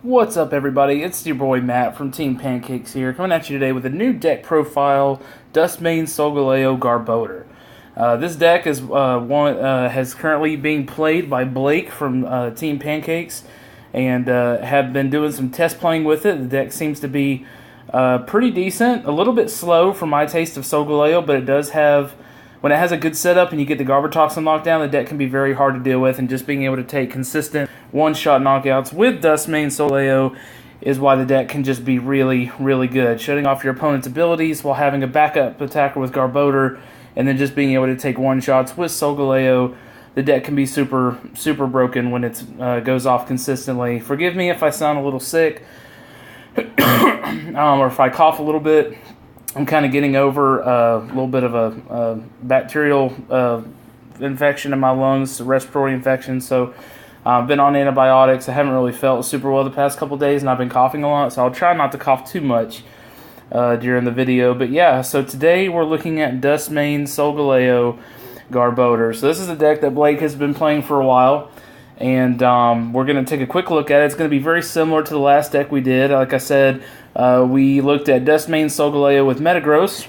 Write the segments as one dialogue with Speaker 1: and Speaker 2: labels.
Speaker 1: What's up, everybody? It's your boy Matt from Team Pancakes here, coming at you today with a new deck profile, Dusk Solgaleo Garbodor. This deck is has currently being played by Blake from Team Pancakes, and have been doing some test playing with it. The deck seems to be pretty decent, a little bit slow for my taste of Solgaleo, but it does have, when it has a good setup and you get the garbodors locked down, the deck can be very hard to deal with, and just being able to take consistent one-shot knockouts with Dusk Solgaleo is why the deck can just be really, really good. Shutting off your opponent's abilities while having a backup attacker with Garbodor, and then just being able to take one-shots with Solgaleo, the deck can be super, super broken when it goes off consistently. Forgive me if I sound a little sick, or if I cough a little bit. I'm kind of getting over a little bit of a bacterial infection in my lungs, a respiratory infection, so I've been on antibiotics. I haven't really felt super well the past couple days, and I've been coughing a lot, so I'll try not to cough too much during the video. But yeah, so today we're looking at Dusk Solgaleo Garbodor. So this is a deck that Blake has been playing for a while, and we're going to take a quick look at it. It's going to be very similar to the last deck we did. Like I said, we looked at Dusk Solgaleo with Metagross,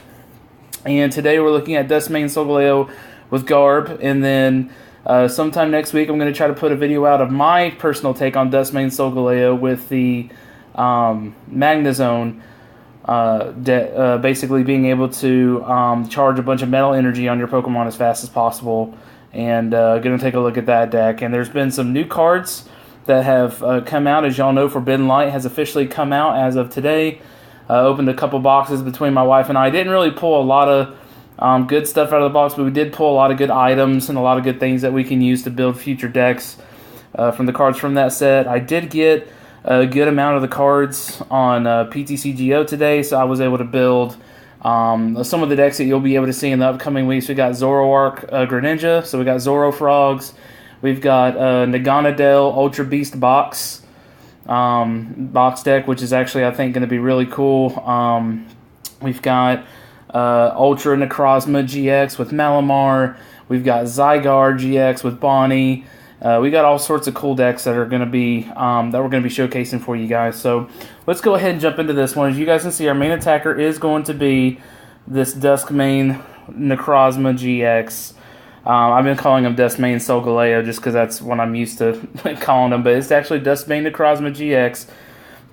Speaker 1: and today we're looking at Dusk Solgaleo with Garb, and then sometime next week I'm going to try to put a video out of my personal take on Dusk Solgaleo with the Magnezone, basically being able to charge a bunch of metal energy on your Pokemon as fast as possible, and going to take a look at that deck. And there's been some new cards that have come out. As y'all know, Forbidden Light has officially come out as of today. Opened a couple boxes between my wife and I. Didn't really pull a lot of good stuff out of the box, but we did pull a lot of good items and a lot of good things that we can use to build future decks from the cards from that set. I did get a good amount of the cards on PTCGO today, so I was able to build some of the decks that you'll be able to see in the upcoming weeks. We got Zoroark Greninja, so we got Zoro Frogs. We've got Naganadel Ultra Beast box deck, which is actually, I think, going to be really cool. We've got Ultra Necrozma GX with Malamar. We've got Zygarde GX with Bonnie. We got all sorts of cool decks that are going to be that we're going to be showcasing for you guys. So let's go ahead and jump into this one. As you guys can see, our main attacker is going to be this Dusk Necrozma GX. I've been calling him Dusk Solgaleo just because that's what I'm used to calling him, but it's actually Dusk Necrozma GX.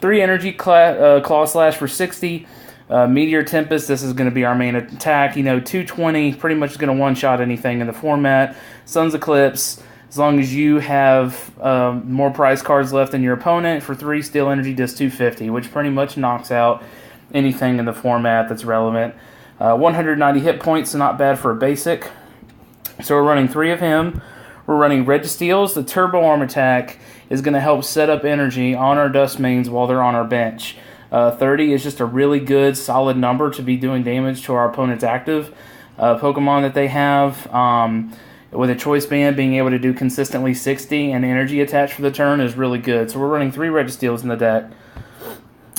Speaker 1: 3 energy Claw Slash for 60. Meteor Tempest, this is going to be our main attack. 220, pretty much going to one-shot anything in the format. Sun's Eclipse, as long as you have more prize cards left than your opponent. For 3, Steel Energy does 250, which pretty much knocks out anything in the format that's relevant. 190 hit points, so not bad for a basic. So we're running 3 of him. We're running Registeels. The Turbo Arm attack is going to help set up energy on our Dusk Mains while they're on our bench. 30 is just a really good, solid number to be doing damage to our opponent's active Pokemon that they have. With a Choice Band, being able to do consistently 60 and energy attached for the turn is really good. So we're running 3 Registeels in the deck.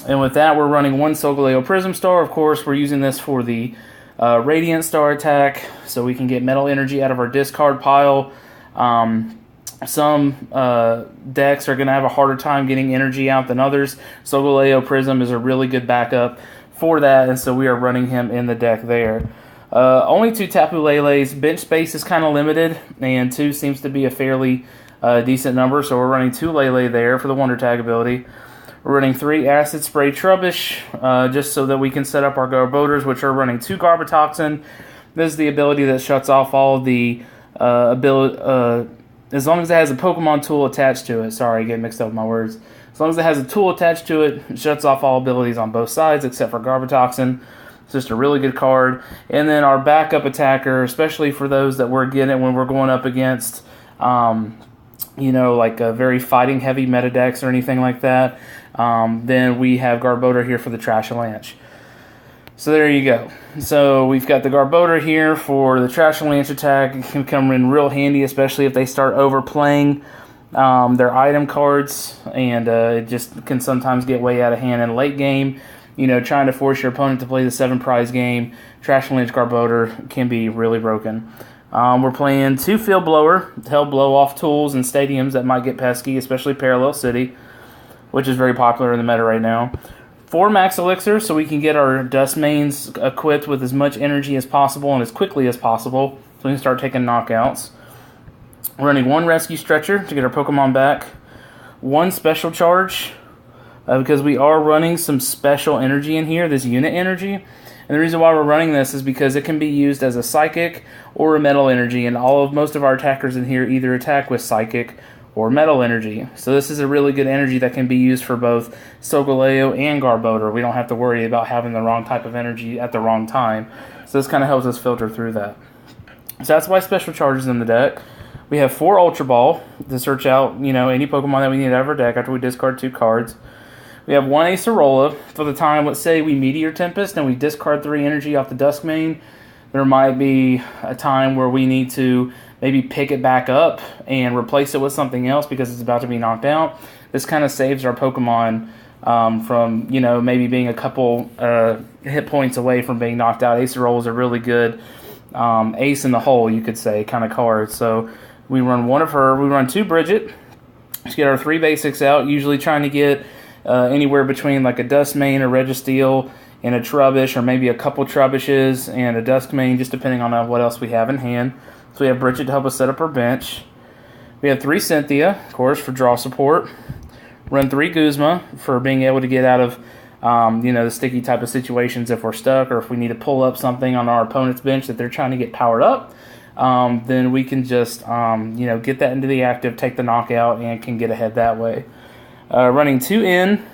Speaker 1: And with that, we're running 1 Solgaleo Prism Star. Of course, we're using this for the Radiant Star attack, so we can get metal energy out of our discard pile. Some decks are going to have a harder time getting energy out than others. Solgaleo Prism is a really good backup for that, and so we are running him in the deck there. Only 2 Tapu Leles. Bench space is kind of limited, and 2 seems to be a fairly decent number, so we're running 2 Lele there for the Wonder Tag ability. We're running 3 Acid Spray Trubbish, just so that we can set up our Garbodors, which are running 2 Garbotoxin. This is the ability that shuts off all the as long as it has a Pokemon tool attached to it. Sorry, I get mixed up with my words. As long as it has a tool attached to it, it shuts off all abilities on both sides except for Garbotoxin. It's just a really good card. And then our backup attacker, especially for those that we're getting when we're going up against, like a very fighting heavy meta decks or anything like that, then we have Garbodor here for the Trashalanche. So there you go. So we've got the Garbodor here for the Trashalanche attack. It can come in real handy, especially if they start overplaying their item cards, and it just can sometimes get way out of hand in late game. Trying to force your opponent to play the 7 prize game, Trashalanche Garbodor can be really broken. We're playing 2 Field Blower to help blow off tools and stadiums that might get pesky, especially Parallel City. which is very popular in the meta right now. 4 max elixirs, so we can get our Dusk mains equipped with as much energy as possible and as quickly as possible, so we can start taking knockouts. We're running 1 rescue stretcher to get our Pokemon back. 1 special charge, because we are running some special energy in here, this unit energy. And the reason why we're running this is because it can be used as a psychic or a metal energy, and most of our attackers in here either attack with psychic or metal energy. So this is a really good energy that can be used for both Solgaleo and Garbodor. We don't have to worry about having the wrong type of energy at the wrong time. So this kind of helps us filter through that. So that's why special charge is in the deck. We have 4 Ultra Ball to search out, any Pokemon that we need out of our deck after we discard 2 cards. We have 1 Acerola for the time, let's say we Meteor Tempest and we discard 3 energy off the Dusk main. There might be a time where we need to maybe pick it back up and replace it with something else because it's about to be knocked out. This kind of saves our Pokemon from, maybe being a couple hit points away from being knocked out. Acerola is a really good ace in the hole, you could say, kind of card. So we run 1 of her. We run 2 Bridget to get our 3 basics out, usually trying to get anywhere between like a Dusk main, a Registeel, and a Trubbish, or maybe a couple Trubbishes and a Dusk main, just depending on what else we have in hand. So we have Bridget to help us set up our bench. We have 3 Cynthia, of course, for draw support. Run 3 Guzma for being able to get out of, the sticky type of situations if we're stuck or if we need to pull up something on our opponent's bench that they're trying to get powered up. Then we can just, get that into the active, take the knockout, and can get ahead that way. Running 2 In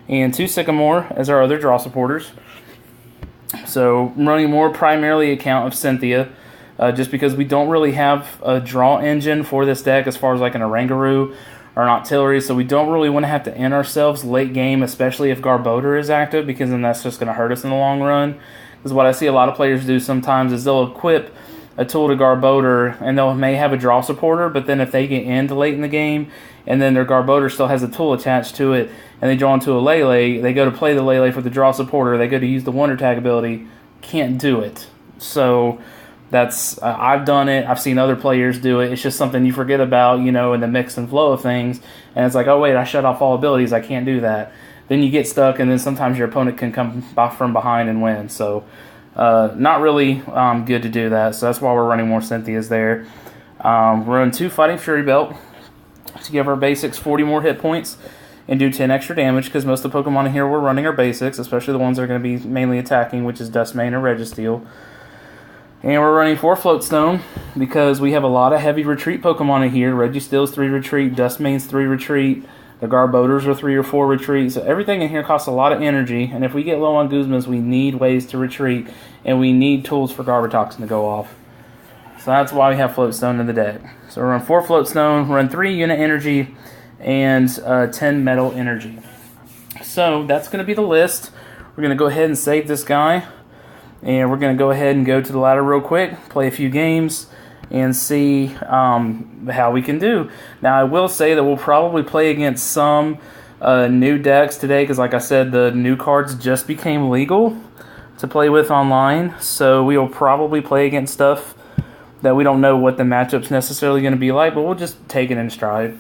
Speaker 1: and 2 Sycamore as our other draw supporters. So running more primarily account of Cynthia, just because we don't really have a draw engine for this deck as far as like an Oranguru or an Octillery, so we don't really want to have to end ourselves late game, especially if Garbodor is active, because then that's just going to hurt us in the long run. Because what I see a lot of players do sometimes is they'll equip a tool to Garbodor, and they may have a draw supporter, but then if they get into late in the game, and then their Garbodor still has a tool attached to it, and they draw into a Lele, they go to play the Lele for the draw supporter, they go to use the Wonder Tag ability, can't do it. So that's I've done it, I've seen other players do it, it's just something you forget about, in the mix and flow of things, and it's like, oh wait, I shut off all abilities, I can't do that. Then you get stuck, and then sometimes your opponent can come from behind and win, so not really good to do that, so that's why we're running more Cynthias there. We're running 2 Fighting Fury Belt to give our basics 40 more hit points and do 10 extra damage, because most of the Pokemon in here we're running our basics, especially the ones that are going to be mainly attacking, which is Dusk main or Registeel. And we're running 4 Floatstone because we have a lot of heavy retreat Pokemon in here. Registeel's 3 retreat, Dusk main's 3 retreat, the Garbodors are 3 or 4 retreat, so everything in here costs a lot of energy, and if we get low on Guzmas, we need ways to retreat, and we need tools for Garbotoxin to go off. So that's why we have Floatstone in the deck. So we run 4 Floatstone, run 3 unit energy, and 10 metal energy. So that's going to be the list. We're going to go ahead and save this guy, and we're going to go ahead and go to the ladder real quick, play a few games, and see how we can do. Now, I will say that we'll probably play against some new decks today, because like I said, the new cards just became legal to play with online, so we will probably play against stuff that we don't know what the matchup's necessarily going to be like, but we'll just take it in stride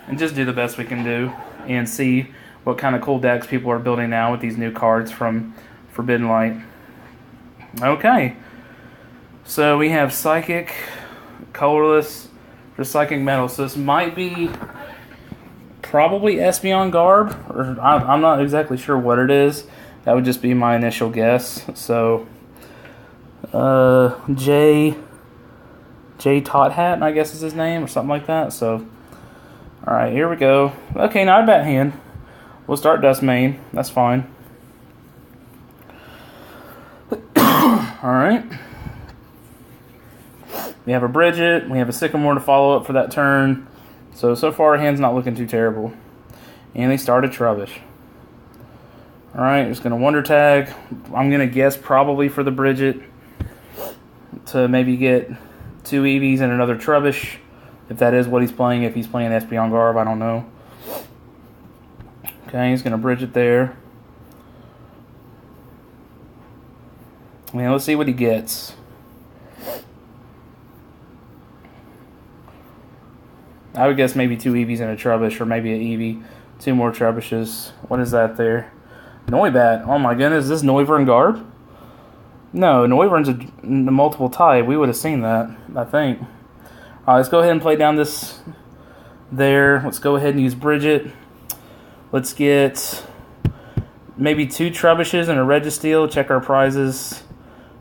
Speaker 1: and just do the best we can do and see what kind of cool decks people are building now with these new cards from Forbidden Light. Okay, so we have Psychic, Colorless for Psychic Metal, so this might be probably Espeon Garb, or I'm not exactly sure what it is. That would just be my initial guess. So J Tot Hat, I guess is his name, or something like that. So alright, here we go. Okay, not a bad hand. We'll start Dusk main, that's fine. Alright. We have a Bridget, we have a Sycamore to follow up for that turn. So far our hand's not looking too terrible. And they start a Trubbish. Alright, just going to Wonder Tag. I'm going to guess probably for the Bridget to maybe get 2 Eevees and another Trubbish. If that is what he's playing. If he's playing Espeon Garb, I don't know. Okay, he's going to Bridget there. And let's see what he gets. I would guess maybe 2 Eevees and a Trubbish, or maybe an Eevee 2 more Trebushes. What is that there? Noibat. Oh my goodness, is this Noivern Garb? No, Noivern's a multiple type. We would have seen that, I think. Alright, let's go ahead and play down this there. Let's go ahead and use Bridget. Let's get maybe 2 Trebushes and a Registeel. Check our prizes.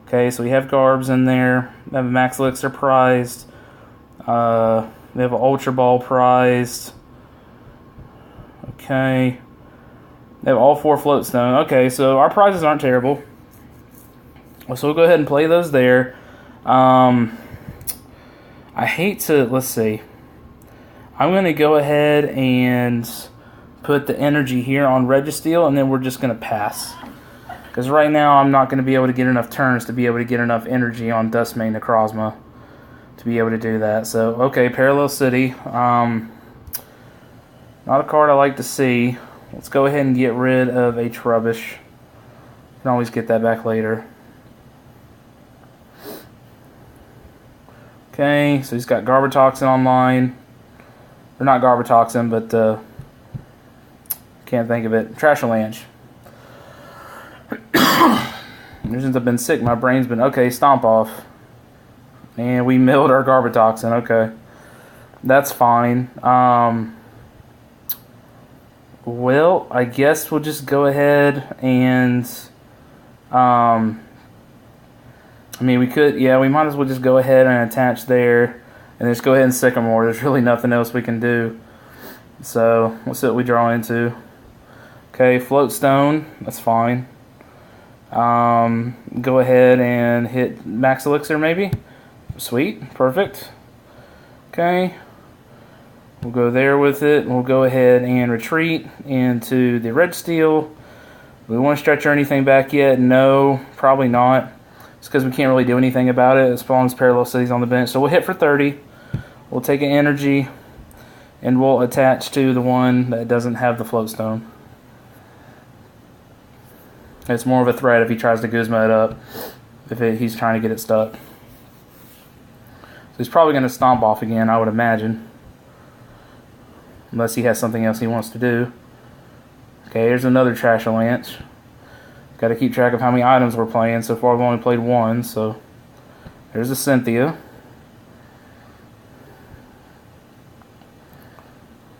Speaker 1: Okay, so we have Garbs in there. We have a Max Elixir prized. We have an Ultra Ball prized. Okay. They have all 4 Floatstone. Okay, so our prizes aren't terrible. So we'll go ahead and play those there. I hate to, let's see. I'm going to go ahead and put the energy here on Registeel, and then we're just going to pass. Because right now I'm not going to be able to get enough turns to be able to get enough energy on Duskmane Necrozma to be able to do that. So, okay, Parallel City. Not a card I like to see. Let's go ahead and get rid of a Trubbish. Can always get that back later. Okay, so he's got Garbotoxin online. Or not Garbotoxin, but can't think of it. Trashalanche. Since I've been sick, my brain's been... Okay, Stomp Off. And we milled our Garbotoxin. Okay. That's fine. Well, I guess we'll just go ahead and... I mean, we could... Yeah, we might as well just go ahead and attach there. And just go ahead and Sycamore. There's really nothing else we can do. So, let's see what we draw into. Okay, Floatstone. That's fine. Go ahead and hit Max Elixir maybe. Sweet. Perfect. Okay. We'll go there with it. We'll go ahead and retreat into the Registeel. Do we want to stretch or anything back yet? No, probably not. It's because we can't really do anything about it as long as Parallel City's on the bench. So we'll hit for 30. We'll take an energy, and we'll attach to the one that doesn't have the Floatstone. It's more of a threat if he tries to Guzma it up, if he's trying to get it stuck. So he's probably going to Stomp Off again, I would imagine. Unless he has something else he wants to do. Okay, here's another Trashalanche. Got to keep track of how many items we're playing. So far we've only played 1, so there's a Cynthia.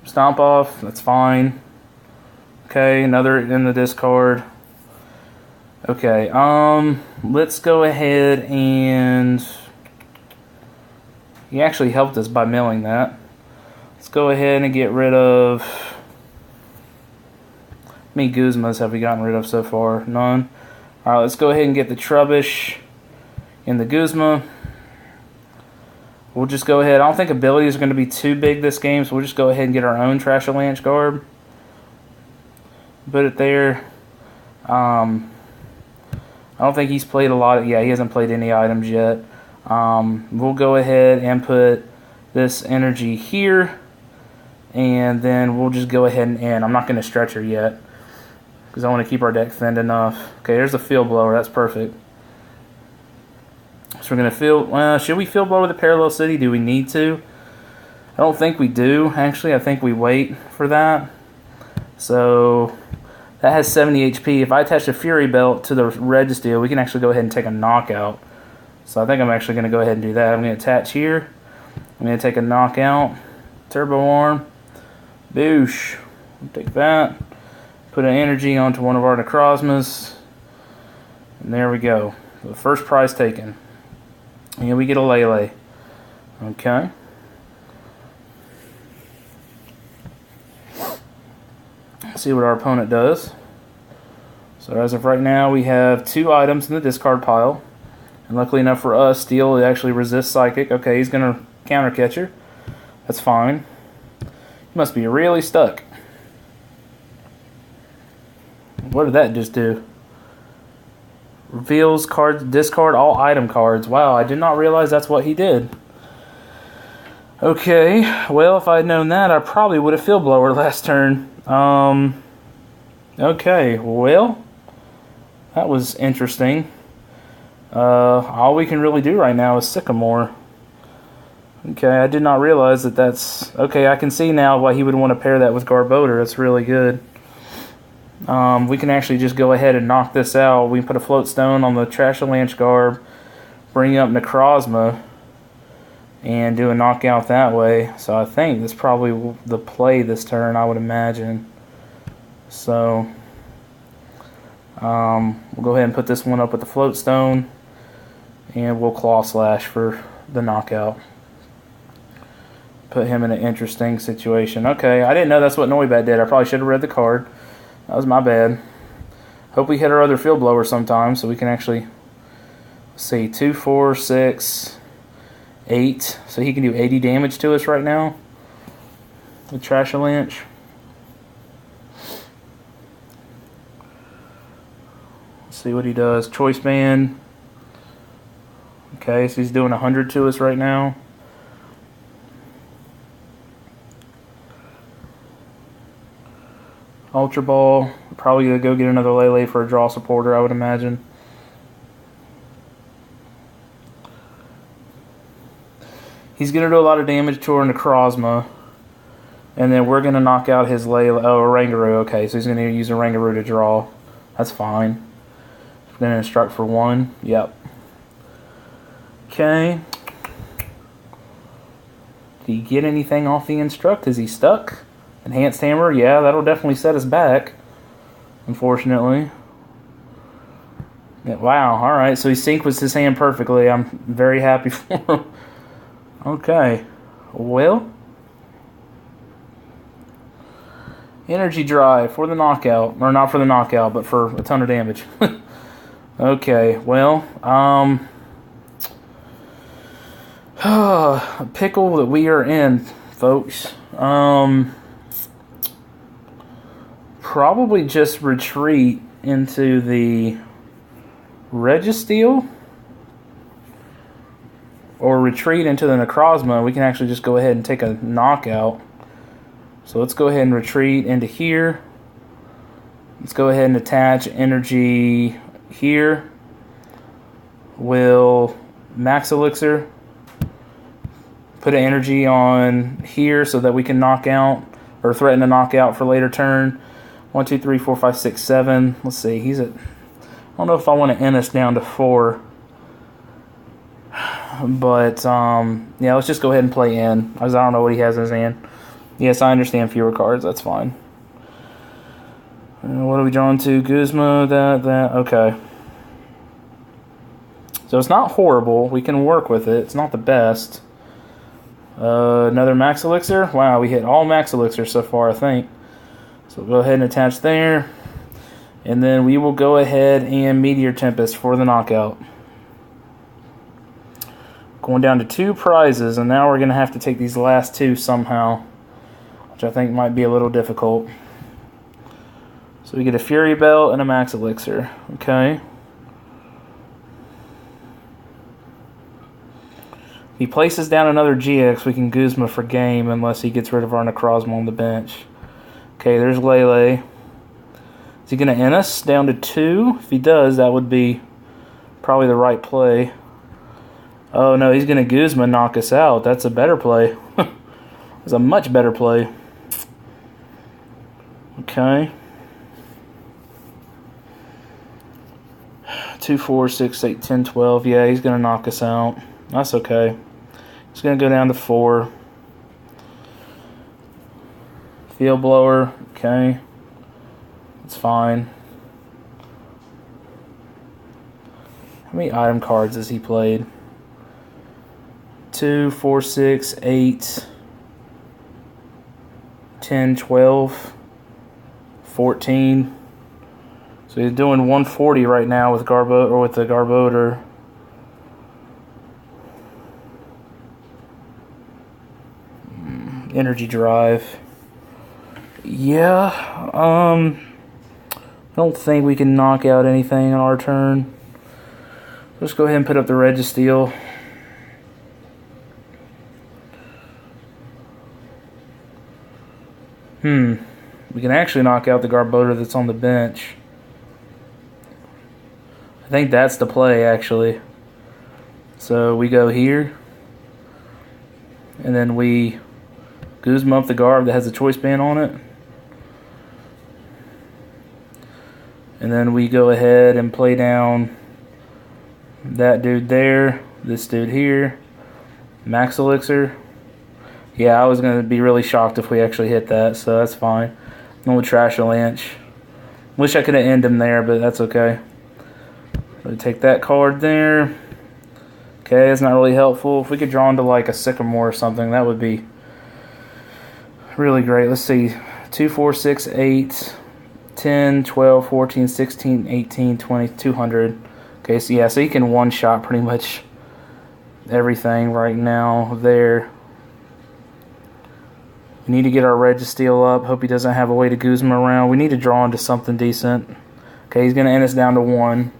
Speaker 1: Stomp Off, that's fine. Okay, another in the discard. Okay, let's go ahead and... He actually helped us by milling that. Let's go ahead and get rid of... How many Guzmas have we gotten rid of so far? None. Alright, let's go ahead and get the Trubbish in the Guzma. We'll just go ahead. I don't think abilities are going to be too big this game, so we'll just go ahead and get our own Trashalanche Garb. Put it there. I don't think he's played a lot of... Yeah, he hasn't played any items yet. We'll go ahead and put this energy here. And then we'll just go ahead and end. I'm not going to stretch her yet, because I want to keep our deck thinned enough. Okay, there's the Field Blower. That's perfect. So we're going to field... should we Field Blower the Parallel City? Do we need to? I don't think we do, actually. I think we wait for that. So... That has 70 HP. If I attach a Fury Belt to the Registeel, we can actually go ahead and take a knockout. So I think I'm actually going to go ahead and do that. I'm going to attach here. I'm going to take a knockout. Turbo Arm. Boosh. Take that. Put an energy onto one of our Necrozmas. And there we go. The first prize taken. And we get a Lele. Okay. See what our opponent does. So as of right now, we have 2 items in the discard pile. And luckily enough for us, Steel actually resists Psychic. Okay, he's going to counter Catcher. That's fine. He must be really stuck. What did that just do? Reveals cards, discard all item cards. Wow, I did not realize that's what he did. Okay, well, if I had known that, I probably would have Field Blower last turn. Okay, well, that was interesting. All we can really do right now is Sycamore. Okay, I did not realize that that's... Okay, I can see now why he would want to pair that with Garbodor. That's really good. We can actually just go ahead and knock this out. We can put a Float Stone on the Trashalanche Garb, bring up Necrozma, and do a knockout that way. So I think that's probably the play this turn, I would imagine. So we'll go ahead and put this one up with the Float Stone, and we'll Claw Slash for the knockout. Put him in an interesting situation. Okay, I didn't know that's what Noibat did. I probably should have read the card. That was my bad. Hope we hit our other Field Blower sometime so we can actually see 2, 4, 6, 8. So he can do 80 damage to us right now with Trashalanche. Let's see what he does. Choice Band. Okay, so he's doing 100 to us right now. Ultra Ball. Probably going to go get another Lele for a draw supporter, I would imagine. He's going to do a lot of damage to our Necrozma. And then we're going to knock out his Lele. Oh, Oranguru. Okay, so he's going to use Oranguru to draw. That's fine. We're going to instruct for 1. Yep. Okay. Did he get anything off the instruct? Is he stuck? Enhanced Hammer, yeah, that'll definitely set us back, unfortunately. Yeah, wow, alright, so he sequenced his hand perfectly. I'm very happy for him. Okay, well. Energy Drive for the knockout. Or not for the knockout, but for a ton of damage. Okay, well, a pickle that we are in, folks. Probably just retreat into the Registeel or retreat into the Necrozma. We can actually just go ahead and take a knockout. So let's go ahead and retreat into here. Let's go ahead and attach energy here. We'll Max Elixir. Put an energy on here so that we can knock out or threaten to knock out for later turn. 1, 2, 3, 4, 5, 6, 7. Let's see. He's at... I don't know if I want to end us down to 4. But, yeah, let's just go ahead and play in. Because I don't know what he has in his hand. Yes, I understand fewer cards. That's fine. What are we drawn to? Guzma, that. Okay. So it's not horrible. We can work with it. It's not the best. Another Max Elixir. Wow, we hit all Max Elixir so far, I think. So we'll go ahead and attach there. And then we will go ahead and Meteor Tempest for the knockout. Going down to 2 prizes, and now we're going to have to take these last 2 somehow, which I think might be a little difficult. So we get a Fury Belt and a Max Elixir. Okay. If he places down another GX, we can Guzma for game unless he gets rid of our Necrozma on the bench. Okay, there's Lele. Is he going to end us down to 2? If he does, that would be probably the right play. Oh, no, he's going to Guzma knock us out. That's a better play. That's a much better play. Okay. 2, 4, 6, 8, 10, 12. Yeah, he's going to knock us out. That's okay. He's going to go down to 4. Field Blower. Okay. It's fine. How many item cards has he played? 2, 4, 6, 8, 10, 12, 14. So he's doing 140 right now with Garbo or with the Garbodor. Energy Drive. Yeah, I don't think we can knock out anything on our turn. Let's go ahead and put up the Registeel. We can actually knock out the Garbodor that's on the bench. I think that's the play, actually. So we go here. And then we Guzma up the Garb that has a choice band on it. And then we go ahead and play down that dude there, this dude here, Max Elixir. Yeah, I was going to be really shocked if we actually hit that, so that's fine. And we'll trashalanche. Wish I could have ended him there, but that's okay. So we take that card there. Okay, it's not really helpful. If we could draw into like a Sycamore or something, that would be really great. Let's see. 2, 4, 6, 8, 10, 12, 14, 16, 18, 20, 200. Okay, so yeah, so he can one-shot pretty much everything right now there. We need to get our Registeel up. Hope he doesn't have a way to Guzma around. We need to draw into something decent. Okay, he's going to end us down to 1.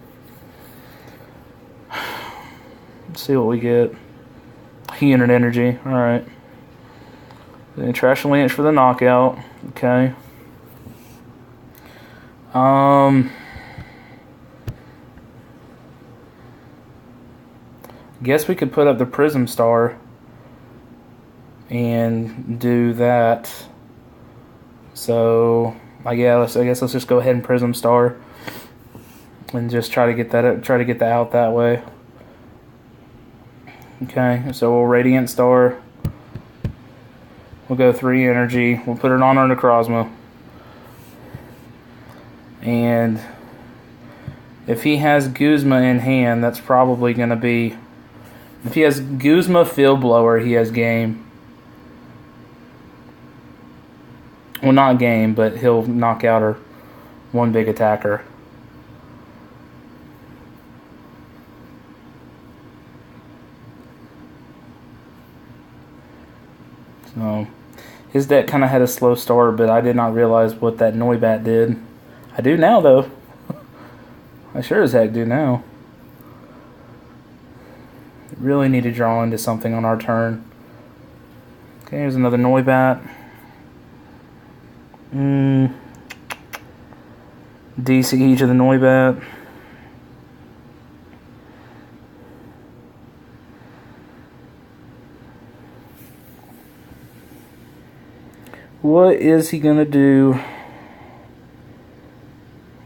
Speaker 1: Let's see what we get. Unit energy. Alright. Then trashalanche for the knockout. Okay. Guess we could put up the Prism Star and do that. So I guess let's just go ahead and Prism Star and just try to get that out that way. Okay, so we'll Radiant Star. We'll go 3 energy. We'll put it on our Necrozma. And if he has Guzma in hand, that's probably going to be... If he has Guzma Field Blower, he has game. Well, not game, but he'll knock out our one big attacker. So, his deck kind of had a slow start, but I did not realize what that Noibat did. I do now, though. I sure as heck do now. Really need to draw into something on our turn. Okay, here's another Noibat. DCE to the Noibat. What is he gonna do?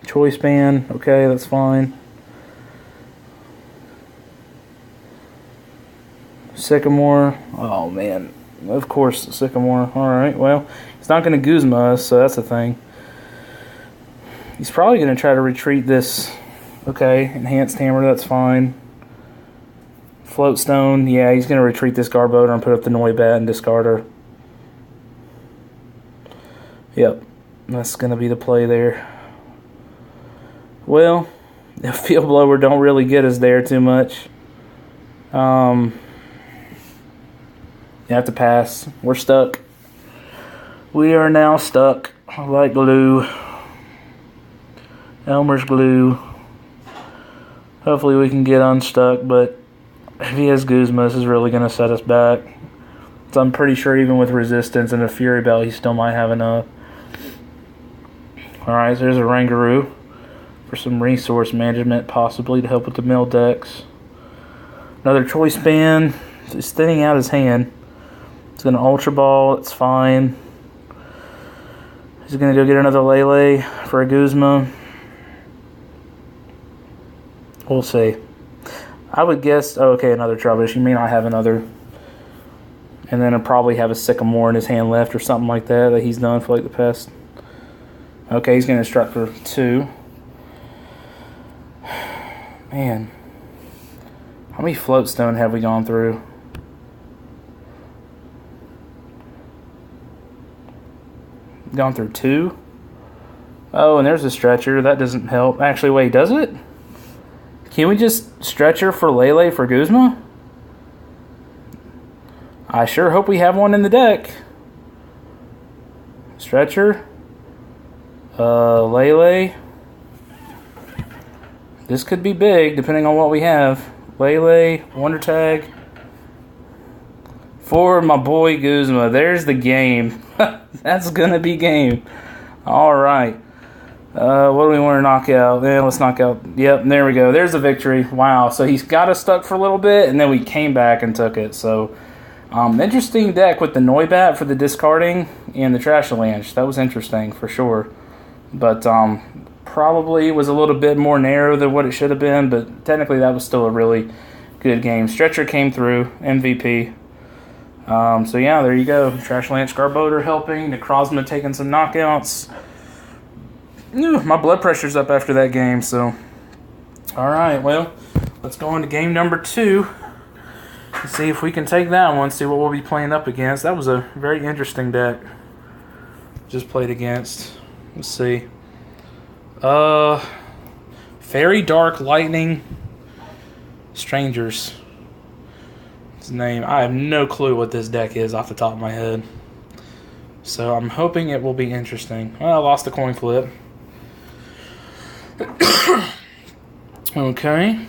Speaker 1: Choice band. Okay, that's fine. Sycamore. Oh man, of course Sycamore. All right, well, he's not gonna Guzma us, so that's the thing. He's probably gonna try to retreat this. Okay, enhanced hammer. That's fine. Floatstone. Yeah, he's gonna retreat this Garbodor and put up the Noibat and discard her. Yep, that's going to be the play there. Well, the Field Blower don't really get us there too much. You have to pass. We're stuck. We are now stuck like glue. Elmer's glue. Hopefully we can get unstuck, but if he has Guzma, this is really going to set us back. So I'm pretty sure even with Resistance and a Fury Belt, he still might have enough. Alright, so there's a Rangaroo for some resource management, possibly to help with the mill decks. Another Choice Band. He's thinning out his hand. He's going to Ultra Ball. It's fine. He's going to go get another Lele for a Guzma. We'll see. I would guess... Oh, okay, another Trubbish. He may not have another. And then he'll probably have a Sycamore in his hand left or something like that he's done for like the past... Okay, he's going to instruct for 2. Man. How many Floatstone have we gone through? Gone through 2? Oh, and there's a Stretcher. That doesn't help. Actually, wait, does it? Can we just Stretcher for Lele for Guzma? I sure hope we have one in the deck. Stretcher. Lele. This could be big, depending on what we have. Lele, Wonder Tag. For my boy Guzma. There's the game. That's gonna be game. Alright. What do we want to knock out? Let's knock out. Yep, there we go. There's the victory. Wow. So he's got us stuck for a little bit, and then we came back and took it. So Interesting deck with the Noibat for the discarding and the Trashalanche. That was interesting for sure. But probably was a little bit more narrow than what it should have been, but technically that was still a really good game. Stretcher came through, MVP. So yeah, there you go. Trashalanche, Garbodor helping, Necrozma taking some knockouts. My blood pressure's up after that game, so. Alright, well, let's go on to game number 2. And see if we can take that one, see what we'll be playing up against. That was a very interesting deck. Just played against. Let's see. Fairy Dark Lightning Strangers. His name. I have no clue what this deck is off the top of my head. So I'm hoping it will be interesting. Well, I lost a coin flip. Okay.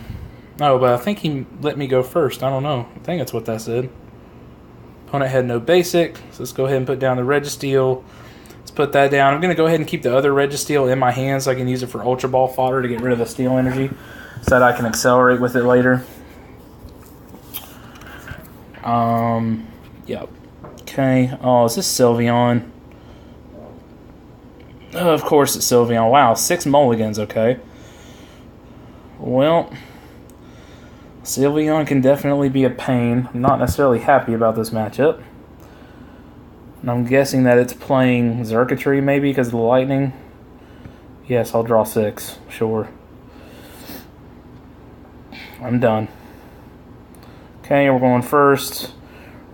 Speaker 1: Oh, but I think he let me go first. I don't know. I think that's what that said. Opponent had no basic. So let's go ahead and put down the Registeel. Let's put that down. I'm going to go ahead and keep the other Registeel in my hand so I can use it for Ultra Ball fodder to get rid of the steel energy so that I can accelerate with it later. Yep. Okay. Oh, is this Sylveon? Oh, of course it's Sylveon. Wow, 6 mulligans, okay. Well, Sylveon can definitely be a pain. I'm not necessarily happy about this matchup. And I'm guessing that it's playing Xurkitree maybe because of the lightning. Yes, I'll draw 6. Sure. I'm done. Okay, we're going first.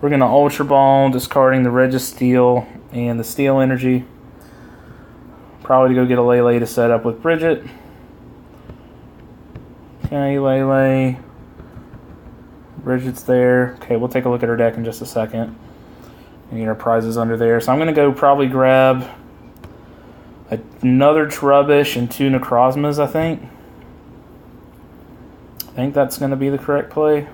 Speaker 1: We're going to Ultra Ball, discarding the Registeel and the Steel Energy. Probably to go get a Lele to set up with Bridget. Okay, Lele. Bridget's there. Okay, we'll take a look at her deck in just a second. And get our prizes under there. So I'm going to go probably grab another Trubbish and 2 Necrozmas, I think. I think that's going to be the correct play.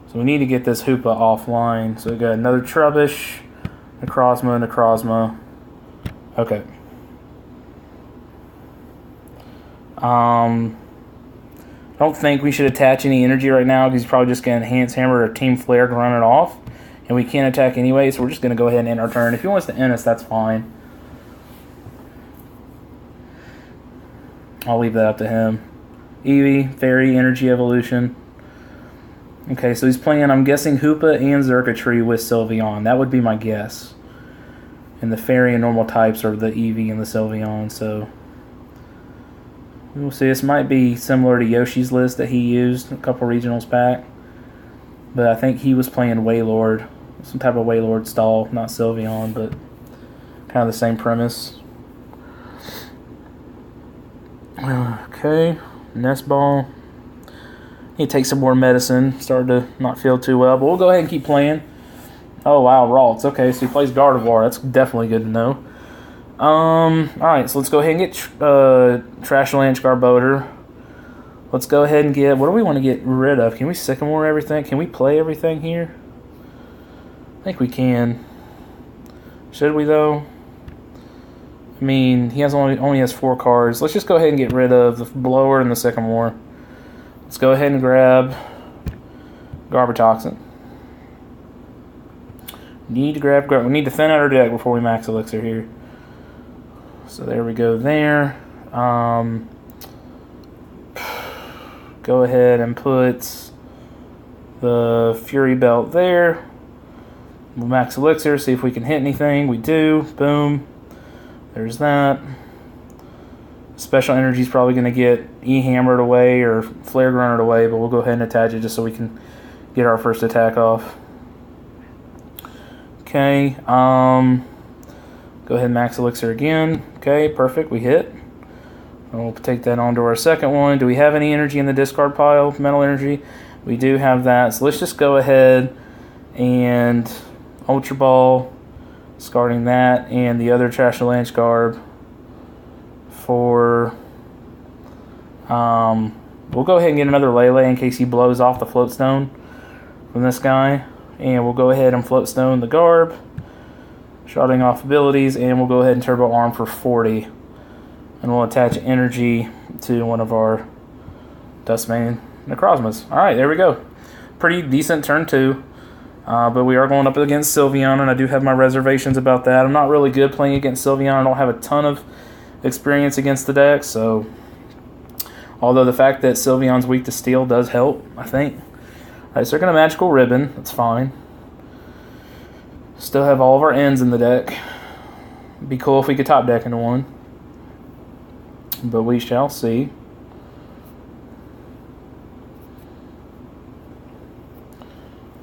Speaker 1: So we need to get this Hoopa offline. So we got another Trubbish, Necrozma. Okay. I don't think we should attach any energy right now because he's probably just going to Enhance Hammer or Team Flare to run it off. And we can't attack anyway, so we're just going to go ahead and end our turn. If he wants to end us, that's fine. I'll leave that up to him. Eevee, Fairy, Energy Evolution. Okay, so he's playing, I'm guessing, Hoopa and Xurkitree with Sylveon. That would be my guess. And the Fairy and normal types are the Eevee and the Sylveon, so we'll see. This might be similar to Yoshi's list that he used a couple regionals back. But I think he was playing Wailord. Some type of Wailord stall, not Sylveon, but kind of the same premise. Okay, Nest Ball. He takes some more medicine. Started to not feel too well, but we'll go ahead and keep playing. Oh, wow, Ralts. Okay, so he plays Gardevoir. That's definitely good to know. Alright, so let's go ahead and get Trashalanche, Garbodor. Let's go ahead and get... What do we want to get rid of? Can we Sycamore everything? Can we play everything here? I think we can. Should we, though? I mean, he has only has 4 cards. Let's just go ahead and get rid of the Blower and the Sycamore. Let's go ahead and grab Garbotoxin. We need to thin out our deck before we max Elixir here. So there we go there. Go ahead and put the Fury Belt there. We'll max Elixir, see if we can hit anything. We do. Boom. There's that. Special Energy is probably going to get E-Hammered away or Flare Grunted away, but we'll go ahead and attach it just so we can get our first attack off. Okay, go ahead and max Elixir again. Okay, perfect, we hit. And we'll take that on to our second one. Do we have any energy in the discard pile? Mental energy? We do have that, so let's just go ahead and Ultra Ball, discarding that, and the other Trashalanche Garb for... we'll go ahead and get another Lele in case he blows off the Float Stone from this guy. And we'll go ahead and Float Stone the Garb, shouting off abilities, and we'll go ahead and Turbo Arm for 40. And we'll attach energy to one of our Dustmane Necrozmas. Alright, there we go. pretty decent turn 2. But we are going up against Sylveon, and I do have my reservations about that. I'm not really good playing against Sylveon. I don't have a ton of experience against the deck, so... Although the fact that Sylveon's weak to steel does help, I think. Alright, so they're going to Magical Ribbon. That's fine. Still have all of our ends in the deck. It'd be cool if we could top deck into one. But we shall see.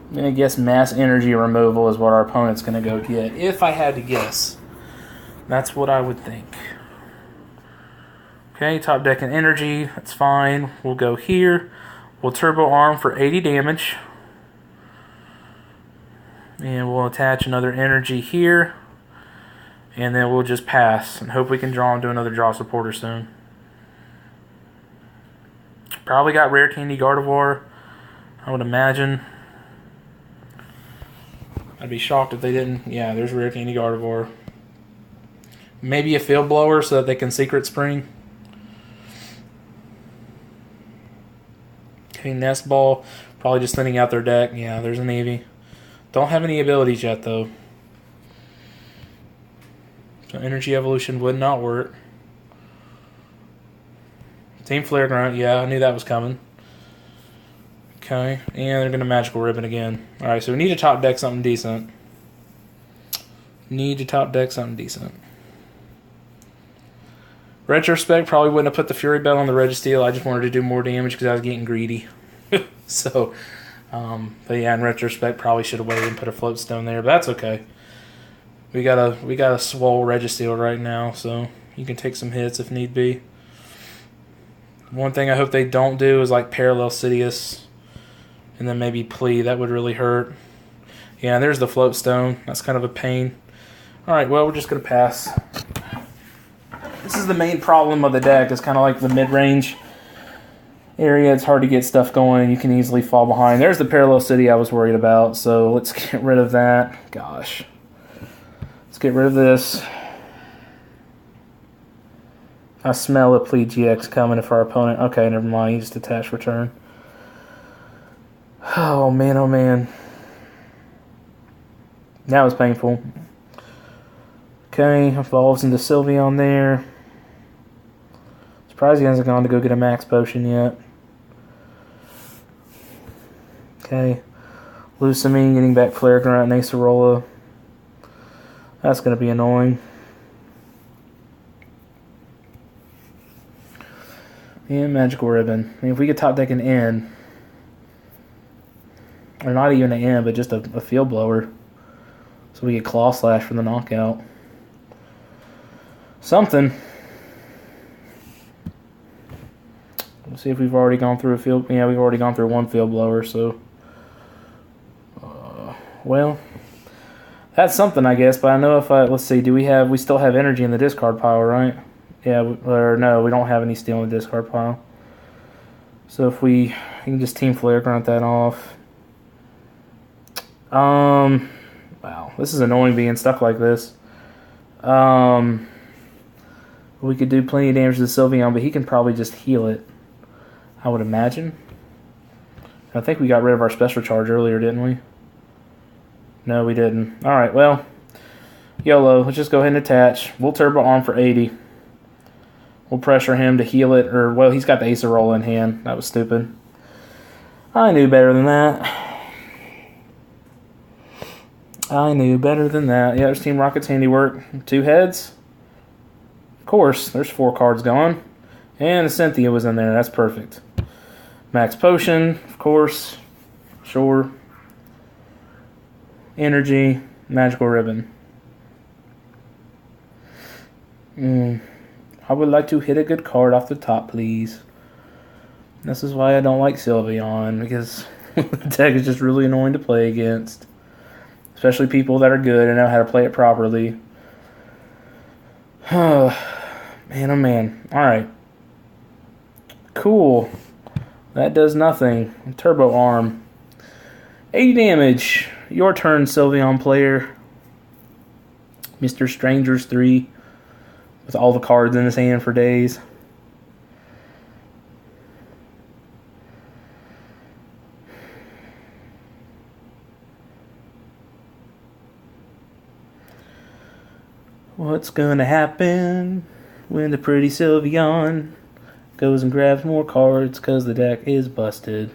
Speaker 1: I'm going to guess Mass Energy Removal is what our opponent's going to go get. If I had to guess. That's what I would think. Okay, top deck and energy. That's fine. We'll go here. We'll Turbo Arm for 80 damage. And we'll attach another energy here. And then we'll just pass and hope we can draw into another draw supporter soon. Probably got Rare Candy Gardevoir, I would imagine. I'd be shocked if they didn't. Yeah, there's Rare Candy Gardevoir. Maybe a Field Blower so that they can Secret Spring. Okay, Nest Ball. Probably just thinning out their deck. Yeah, there's an Eevee. Don't have any abilities yet, though. So Energy Evolution would not work. Team Flare Grunt. Yeah, I knew that was coming. Okay, and they're going to Magical Ribbon again. Alright, so we need to top deck something decent. Retrospect probably wouldn't have put the Fury Bell on the Registeel. I just wanted to do more damage because I was getting greedy. So, but yeah, in retrospect, probably should have waited and put a Float Stone there, but that's okay. We got a swole Registeel right now, so you can take some hits if need be. One thing I hope they don't do is like Parallel Sidious, and then maybe Plea. That would really hurt. Yeah, there's the Float Stone. That's kind of a pain. All right, well, we're just gonna pass. This is the main problem of the deck. It's kind of like the mid-range area. It's hard to get stuff going, and you can easily fall behind. There's the Parallel City I was worried about, so let's get rid of that. Gosh. Let's get rid of this. I smell a Plea GX coming if our opponent... Okay, never mind. He just attached return. Oh, man, oh, man. That was painful. Okay, evolves into Sylveon there. Surprised he hasn't gone to go get a max potion yet. Okay. Lucamine getting back Flare Grunt and Acerola. That's going to be annoying. And Magical Ribbon. I mean, if we could top deck an N, or not even an N, but just a Field Blower, so we get Claw Slash for the knockout. Something. Let's see if we've already gone through a field. Yeah, we've already gone through one Field Blower, so. Well, that's something, I guess, but I know if I. Let's see, we still have energy in the discard pile, right? Yeah, or no, we don't have any steel in the discard pile. So if we can just Team Flare Grunt that off. Wow, this is annoying being stuck like this. We could do plenty of damage to Sylveon, but he can probably just heal it, I would imagine. I think we got rid of our special charge earlier, didn't we? No, we didn't. Alright, well, YOLO. Let's just go ahead and attach. We'll Turbo Arm for 80. We'll pressure him to heal it, or, well, he's got the Acerola in hand. That was stupid. I knew better than that. Yeah, there's Team Rocket's handiwork. 2 heads. Of course, there's 4 cards gone. And a Cynthia was in there. That's perfect. Max Potion, of course. Sure. Energy. Magical Ribbon. I would like to hit a good card off the top, please. This is why I don't like Sylveon, because the deck is just really annoying to play against. Especially people that are good and know how to play it properly. Man, oh man. Alright. Cool. That does nothing. Turbo Arm. 80 damage. Your turn, Sylveon player. Mr. Strangers 3. With all the cards in his hand for days. What's gonna happen when the pretty Sylveon goes and grabs more cards because the deck is busted?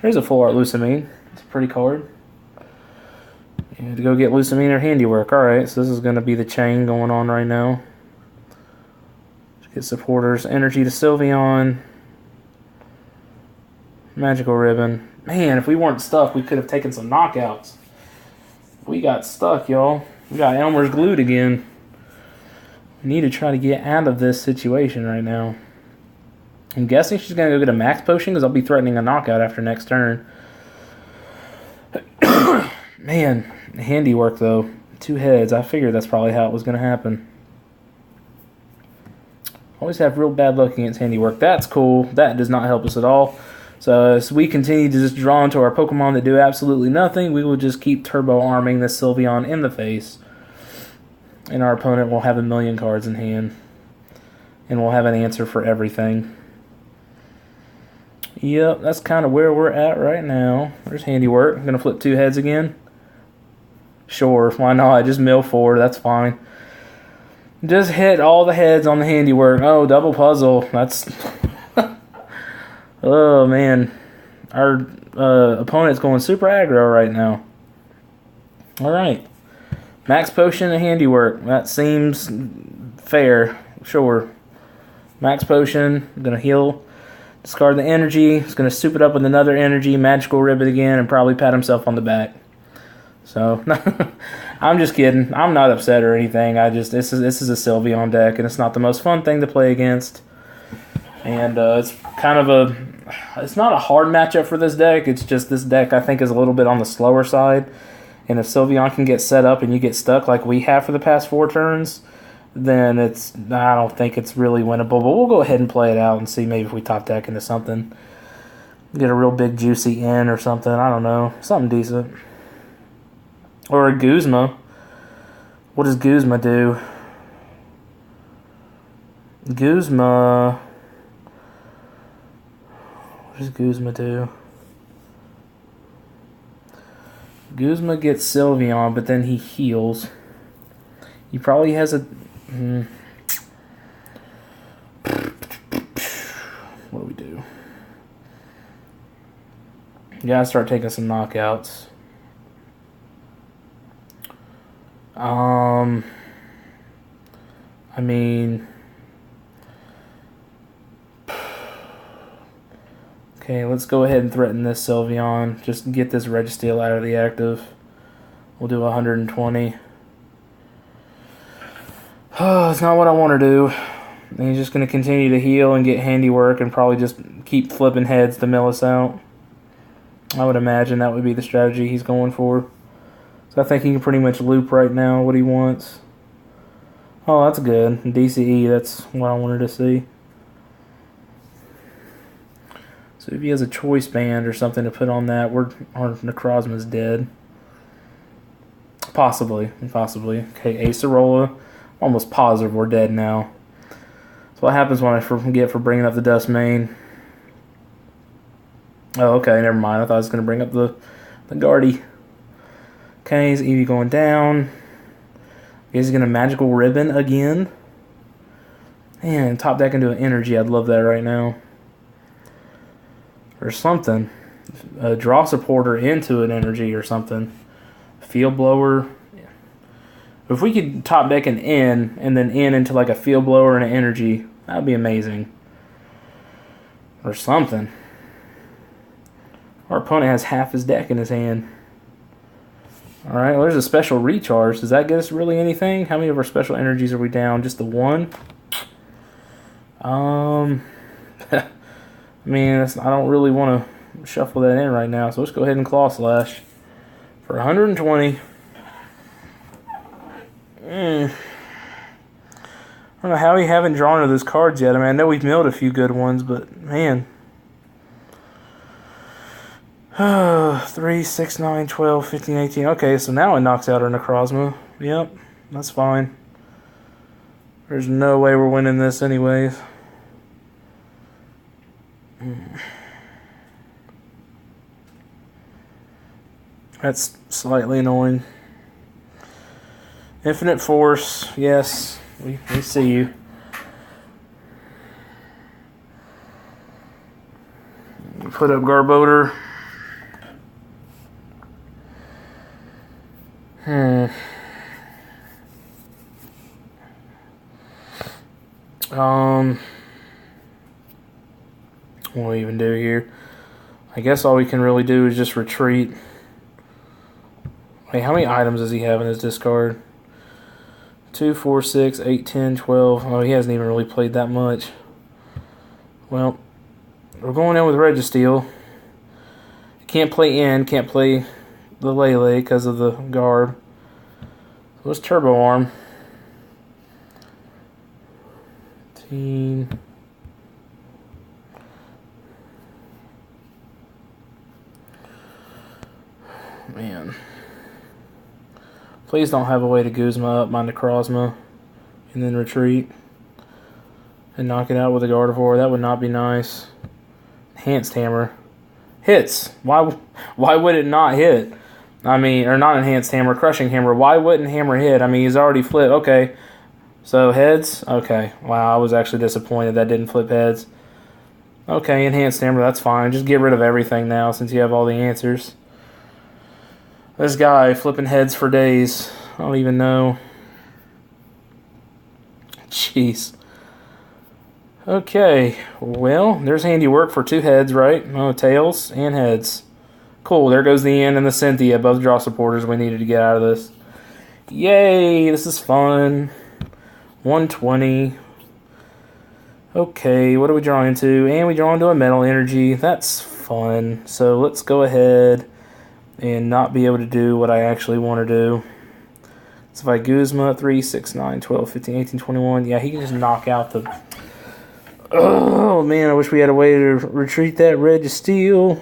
Speaker 1: There's a full art Lucamine. It's a pretty card. You had to go get Lucamine or Handiwork. Alright, so this is going to be the chain going on right now. Let's get supporters. Energy to Sylveon. Magical Ribbon. Man, if we weren't stuck, we could have taken some knockouts. We got stuck, y'all. We got Elmer's glued again. We need to try to get out of this situation right now. I'm guessing she's going to go get a max potion because I'll be threatening a knockout after next turn. Man, Handiwork though. 2 heads. I figured that's probably how it was going to happen. Always have real bad luck against Handiwork. That's cool. That does not help us at all. So as we continue to just draw into our Pokemon that do absolutely nothing, we will just keep turbo arming this Sylveon in the face. And our opponent will have a million cards in hand. And we'll have an answer for everything. Yep, that's kind of where we're at right now. There's Handiwork. I'm going to flip 2 heads again. Sure, why not? Just mill 4, that's fine. Just hit all the heads on the Handiwork. Oh, double puzzle. That's... Oh, man. Our opponent's going super aggro right now. Alright. Max Potion and Handiwork. That seems fair. Sure. Max Potion. I'm going to heal. Discard the energy. He's going to soup it up with another energy. Magical Ribbon again. And probably pat himself on the back. So, I'm just kidding. I'm not upset or anything. This is a Sylveon deck. And it's not the most fun thing to play against. And it's kind of it's not a hard matchup for this deck. It's just this deck I think is a little bit on the slower side. And if Sylveon can get set up and you get stuck like we have for the past 4 turns, then I don't think it's really winnable. But we'll go ahead and play it out and see maybe if we top deck into something. Get a real big juicy in or something. I don't know. Something decent. Or a Guzma. What does Guzma do? Guzma... What does Guzma do? Guzma gets Sylveon, but then he heals. He probably has a... What do we do? You gotta start taking some knockouts. I mean... Okay, let's go ahead and threaten this Sylveon. Just get this Registeel out of the active. We'll do 120. Oh, it's not what I want to do. And he's just going to continue to heal and get Handiwork and probably just keep flipping heads to mill us out. I would imagine that would be the strategy he's going for. So I think he can pretty much loop right now what he wants. Oh, that's good. DCE, that's what I wanted to see. So if he has a choice band or something to put on that, our Necrozma's dead. Possibly. Okay, Acerola. Almost positive we're dead now. So what happens when I forget for bringing up the Dusk main? Oh, okay, never mind. I thought I was going to bring up the Guardy. Okay, is Eevee going down? Is he going to Magical Ribbon again? Man, top deck into an energy. I'd love that right now. Or something. Draw supporter into an energy or something. Field blower. Yeah. If we could top deck an in and then in into like a field blower and an energy, that would be amazing. Or something. Our opponent has half his deck in his hand. Alright, well, there's a special recharge. Does that get us really anything? How many of our special energies are we down? Just the one? I mean, I don't really want to shuffle that in right now, so let's go ahead and Claw Slash for 120. I don't know how we haven't drawn to those cards yet. I mean, I know we've milled a few good ones, but man. 3, 6, 9, 12, 15, 18. Okay, so now it knocks out our Necrozma. Yep, that's fine. There's no way we're winning this anyways. That's slightly annoying. Infinite Force. Yes, we see you. Put up Garbodor. What do we even do here? I guess all we can really do is just retreat. Wait, how many items does he have in his discard? 2, 4, 6, 8, 10, 12. Oh, he hasn't even really played that much. Well, we're going in with Registeel. Can't play in, can't play the Lele because of the Garb. So let's Turbo Arm. Man. Please don't have a way to Guzma up my Necrozma and then retreat and knock it out with a Gardevoir. That would not be nice. Enhanced Hammer. Hits. Why would it not hit? I mean, or not Enhanced Hammer, Crushing Hammer. Why wouldn't Hammer hit? I mean, he's already flipped. Okay. So, heads? Okay. Wow, I was actually disappointed that didn't flip heads. Okay, Enhanced Hammer, that's fine. Just get rid of everything now since you have all the answers. This guy flipping heads for days. I don't even know. Jeez. Okay, well, there's handiwork for 2 heads, right? Oh, tails and heads. Cool, there goes the N and the Cynthia, both draw supporters we needed to get out of this. Yay, this is fun. 120. Okay, what are we drawing into? And we draw into a Metal Energy. That's fun. So let's go ahead and not be able to do what I actually want to do. So if I Guzma 3, 6, 9, 12, 15, 18, 21, yeah, he can just knock out the... Oh, man, I wish we had a way to retreat that Registeel.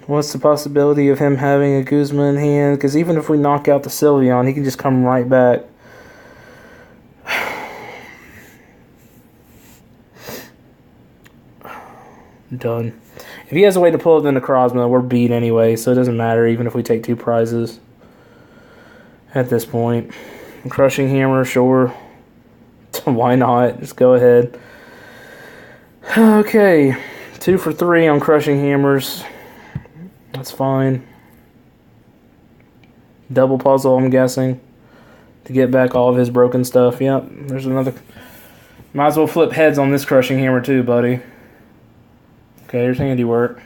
Speaker 1: What's the possibility of him having a Guzma in hand? Because even if we knock out the Sylveon, he can just come right back. Done. If he has a way to pull up the Necrozma, we're beat anyway, so it doesn't matter even if we take 2 prizes at this point. Crushing Hammer, sure. Why not? Just go ahead. Okay. 2 for 3 on Crushing Hammers. That's fine. Double puzzle, I'm guessing, to get back all of his broken stuff. Yep, there's another. Might as well flip heads on this Crushing Hammer too, buddy. Okay, there's handiwork.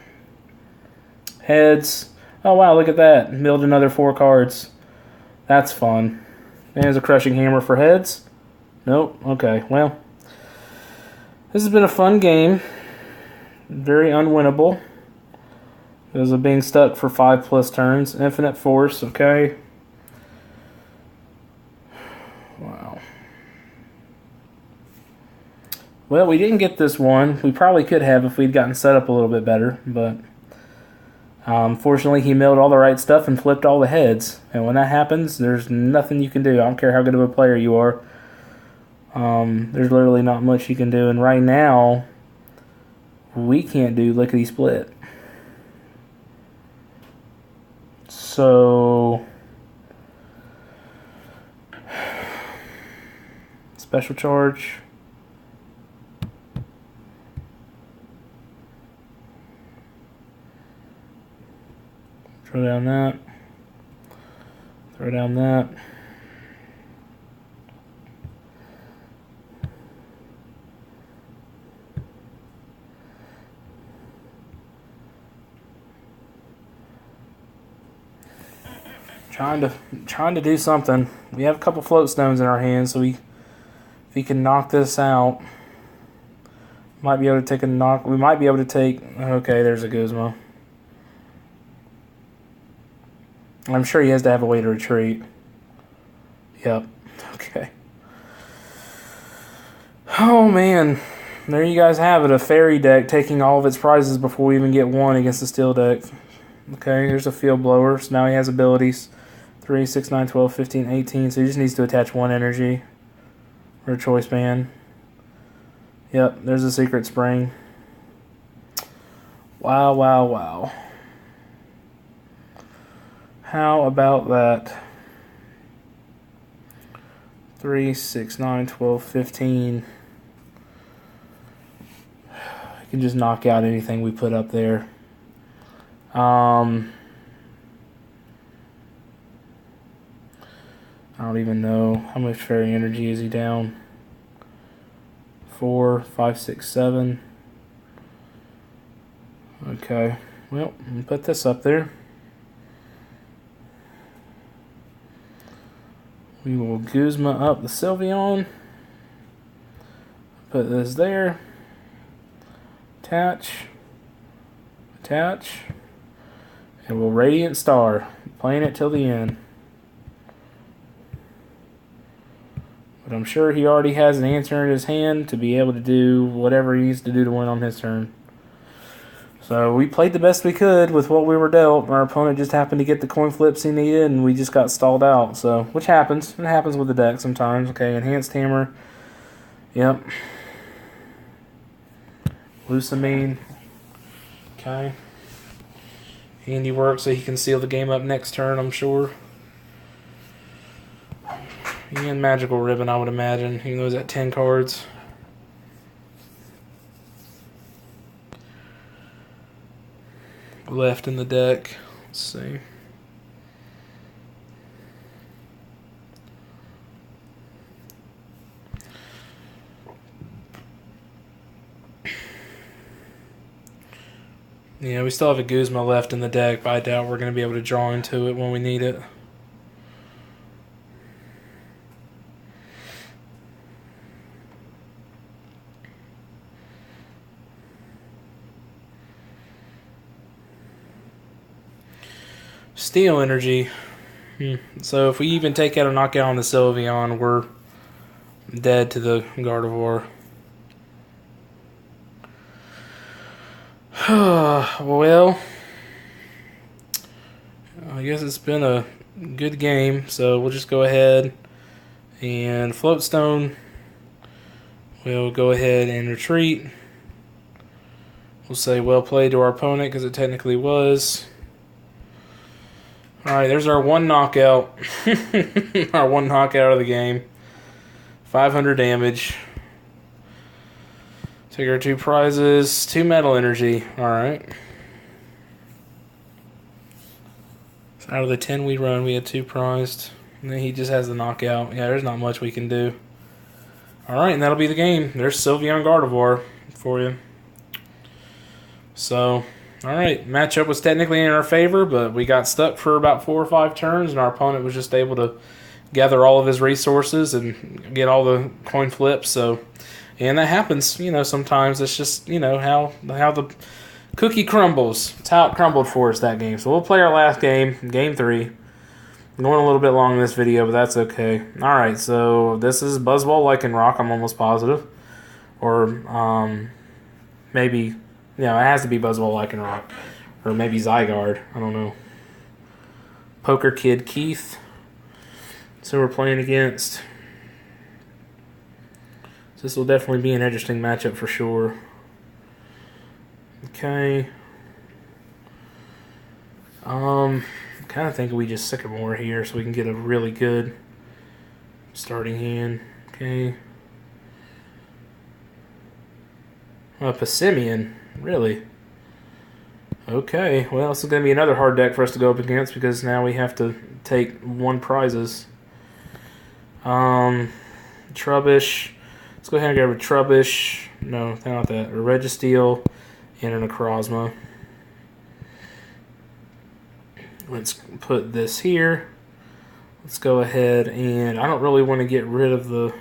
Speaker 1: Heads. Oh, wow, look at that. Milled another 4 cards. That's fun. There's a Crushing Hammer for heads. Nope. Okay, well. This has been a fun game. Very unwinnable. Because of being stuck for 5+ turns. Infinite Force, okay. Wow. Well, we didn't get this one. We probably could have if we'd gotten set up a little bit better, but fortunately he milled all the right stuff and flipped all the heads. And when that happens, there's nothing you can do. I don't care how good of a player you are. There's literally not much you can do. And right now, we can't do lickety split. So, special charge. Throw down that. Throw down that. Trying to do something. We have a couple float stones in our hands, so if we can knock this out, might be able to take a knock. We might be able to take. Okay, there's a Guzma. I'm sure he has to have a way to retreat. Yep. Okay. Oh man, there you guys have it. A fairy deck taking all of its prizes before we even get one against the steel deck. Okay, here's a field blower. So now he has abilities. 3, 6, 9, 12, 15, 18. So he just needs to attach 1 energy. Or a choice band. Yep, there's a secret spring. Wow, wow, wow. How about that? 3, 6, 9, 12, 15. You can just knock out anything we put up there. I don't even know how much fairy energy is he down. 4, 5, 6, 7. Okay, well, let me put this up there. We will Guzma up the Sylveon. Put this there. Attach. Attach. And we'll Radiant Star. Playing it till the end. But I'm sure he already has an answer in his hand to be able to do whatever he needs to do to win on his turn. So we played the best we could with what we were dealt. Our opponent just happened to get the coin flips he needed, and we just got stalled out. So, which happens. It happens with the deck sometimes. Okay, Enhanced Hammer. Yep. Lucamine. Okay. Handiwork so he can seal the game up next turn, I'm sure. And Magical Ribbon, I would imagine, even though he's at 10 cards. Left in the deck. Let's see. Yeah, we still have a Guzma left in the deck, but I doubt we're going to be able to draw into it when we need it. Steel Energy. So if we even take out a knockout on the Sylveon, we're dead to the Gardevoir. Well, I guess it's been a good game, so we'll just go ahead and Floatstone. We'll go ahead and retreat. We'll say well played to our opponent because it technically was. Alright, there's our one knockout. Our one knockout of the game. 500 damage. Take our 2 prizes. 2 metal energy. Alright. So out of the 10 we run, we had 2 prized. And then he just has the knockout. Yeah, there's not much we can do. Alright, and that'll be the game. There's Sylveon Gardevoir for you. So, alright, matchup was technically in our favor, but we got stuck for about 4 or 5 turns, and our opponent was just able to gather all of his resources and get all the coin flips. So, and that happens, you know, sometimes. It's just, you know, how the cookie crumbles. It's how it crumbled for us that game. So we'll play our last game, Game 3. I'm going a little bit long in this video, but that's okay. Alright, so this is Buzzwole Lycanroc, I'm almost positive. Or, maybe... Yeah, it has to be Buzzwole Lycanroc. Or maybe Zygarde. I don't know. Poker Kid Keith. So we're playing against. So this will definitely be an interesting matchup for sure. Okay. I'm kind of thinking we just Sycamore here so we can get a really good starting hand. Okay. Passimian. Really? Okay, well, this is going to be another hard deck for us to go up against because now we have to take 1 prizes. Trubbish. Let's go ahead and grab a Trubbish. No, not that. A Registeel and an Necrozma. Let's put this here. Let's go ahead and I don't really want to get rid of the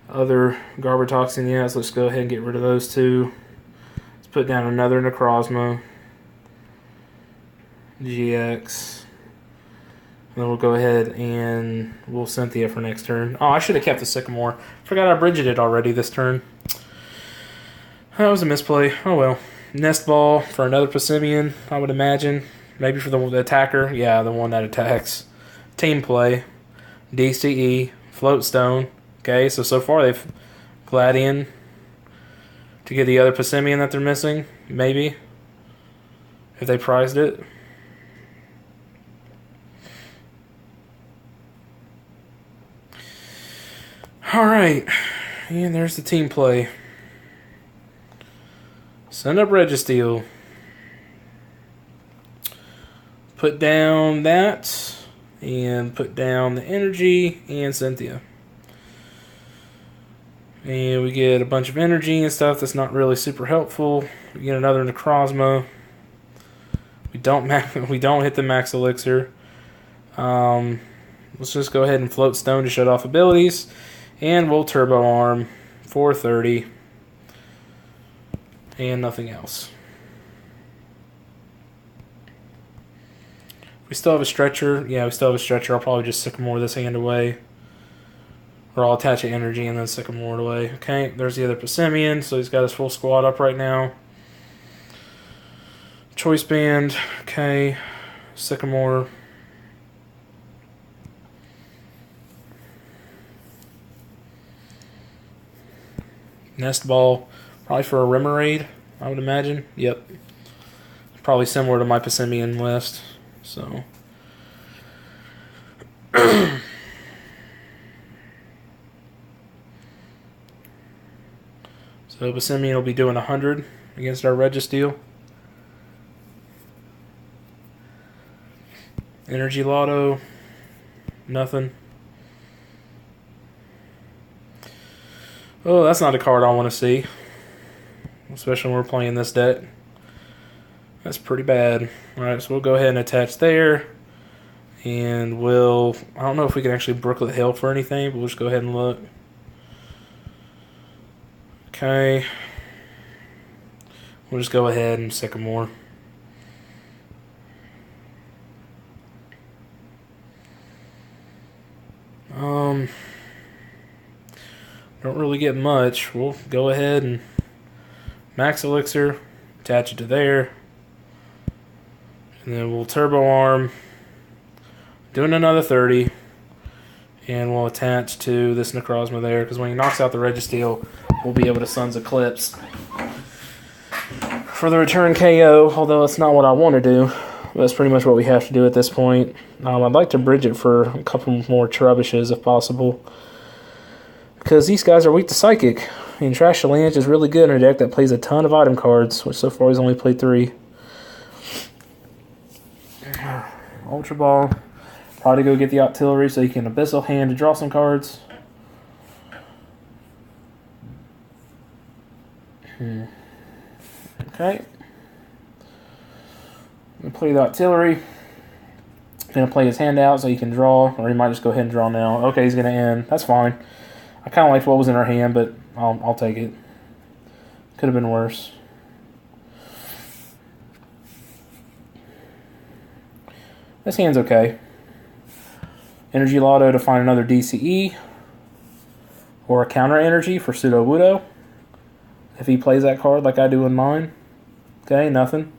Speaker 1: other Garbotoxin yet, so let's go ahead and get rid of those 2. Let's put down another Necrozma. GX. And then we'll go ahead and we'll Cynthia for next turn. Oh, I should have kept the Sycamore. Forgot I bridged it already this turn. That was a misplay. Oh well. Nest Ball for another Passimian, I would imagine. Maybe for the attacker. Yeah, the one that attacks. Team play. DCE. Floatstone. Okay, so far they've Gladian to get the other Passimian that they're missing, maybe, if they prized it. Alright, and there's the team play. Send up Registeel. Put down that, and put down the energy and Cynthia. And we get a bunch of energy and stuff that's not really super helpful. We get another Necrozma. We don't hit the max elixir. Let's just go ahead and float stone to shut off abilities, and we'll turbo arm 430, and nothing else. We still have a stretcher. Yeah, we still have a stretcher. I'll probably just Sycamore this hand away. Or I'll attach an energy and then Sycamore it away. Okay, there's the other Passimian, so he's got his full squad up right now. Choice Band, okay. Sycamore. Nest Ball, probably for a Remoraid, I would imagine. Yep. Probably similar to my Passimian list. So. So Passimian will be doing 100 against our Registeel. Energy Lotto, nothing. Oh, that's not a card I want to see. Especially when we're playing this deck. That's pretty bad. Alright, so we'll go ahead and attach there. And we'll... I don't know if we can actually Brooklet Hill for anything, but we'll just go ahead and look. Okay. We'll just go ahead and Sycamore. Don't really get much. We'll go ahead and max elixir, attach it to there, and then we'll turbo arm, doing another 30, and we'll attach to this Necrozma there, because when he knocks out the Registeel, we'll be able to Sun's Eclipse for the return KO, although it's not what I want to do. That's pretty much what we have to do at this point. I'd like to bridge it for a couple more Trubbishes if possible, because these guys are weak to Psychic. And Trashalanche is really good in a deck that plays a ton of item cards, which so far he's only played 3. Ultra Ball. Probably go get the Octillery so you can Abyssal Hand to draw some cards. Okay. I'm going to play the Octillery. Going to play his hand out so he can draw, or he might just go ahead and draw now. Okay, he's going to end. That's fine. I kind of liked what was in our hand, but I'll take it. Could have been worse. This hand's okay. Energy Lotto to find another DCE. Or a counter energy for Pseudo Wudo. If he plays that card like I do in mine. Okay, nothing.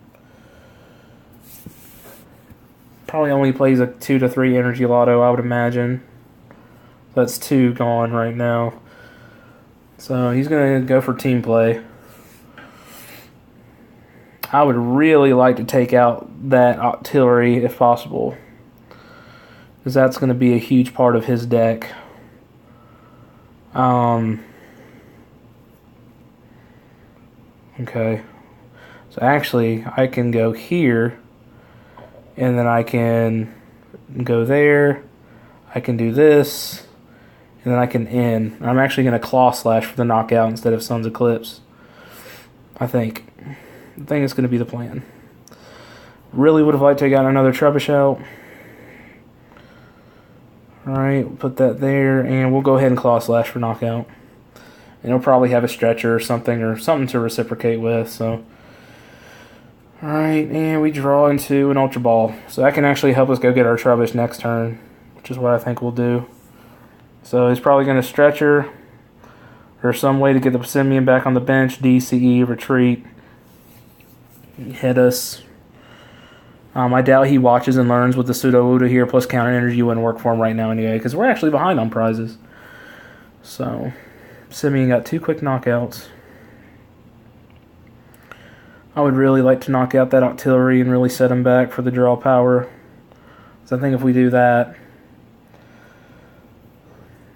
Speaker 1: Probably only plays a 2 to 3 Energy Lotto, I would imagine. That's 2 gone right now. So he's going to go for team play. I would really like to take out that Octillery if possible, because that's going to be a huge part of his deck. Okay. So actually, I can go here, and then I can go there. I can do this. And then I can end. I'm actually going to Claw Slash for the knockout instead of Sun's Eclipse. I think it's going to be the plan. Really would have liked to have gotten another Trubbish out. Alright, we'll put that there, and we'll go ahead and Claw Slash for knockout. And he'll probably have a stretcher or something to reciprocate with, so. Alright, and we draw into an Ultra Ball. So that can actually help us go get our Trubbish next turn, which is what I think we'll do. So he's probably going to stretcher or some way to get the Passimian back on the bench, DCE, retreat, hit us. I doubt he watches and learns with the Pseudo Wudo here, plus counter energy wouldn't work for him right now anyway, because we're actually behind on prizes. So, Passimian got 2 quick knockouts. I would really like to knock out that Octillery and really set him back for the draw power. So I think if we do that,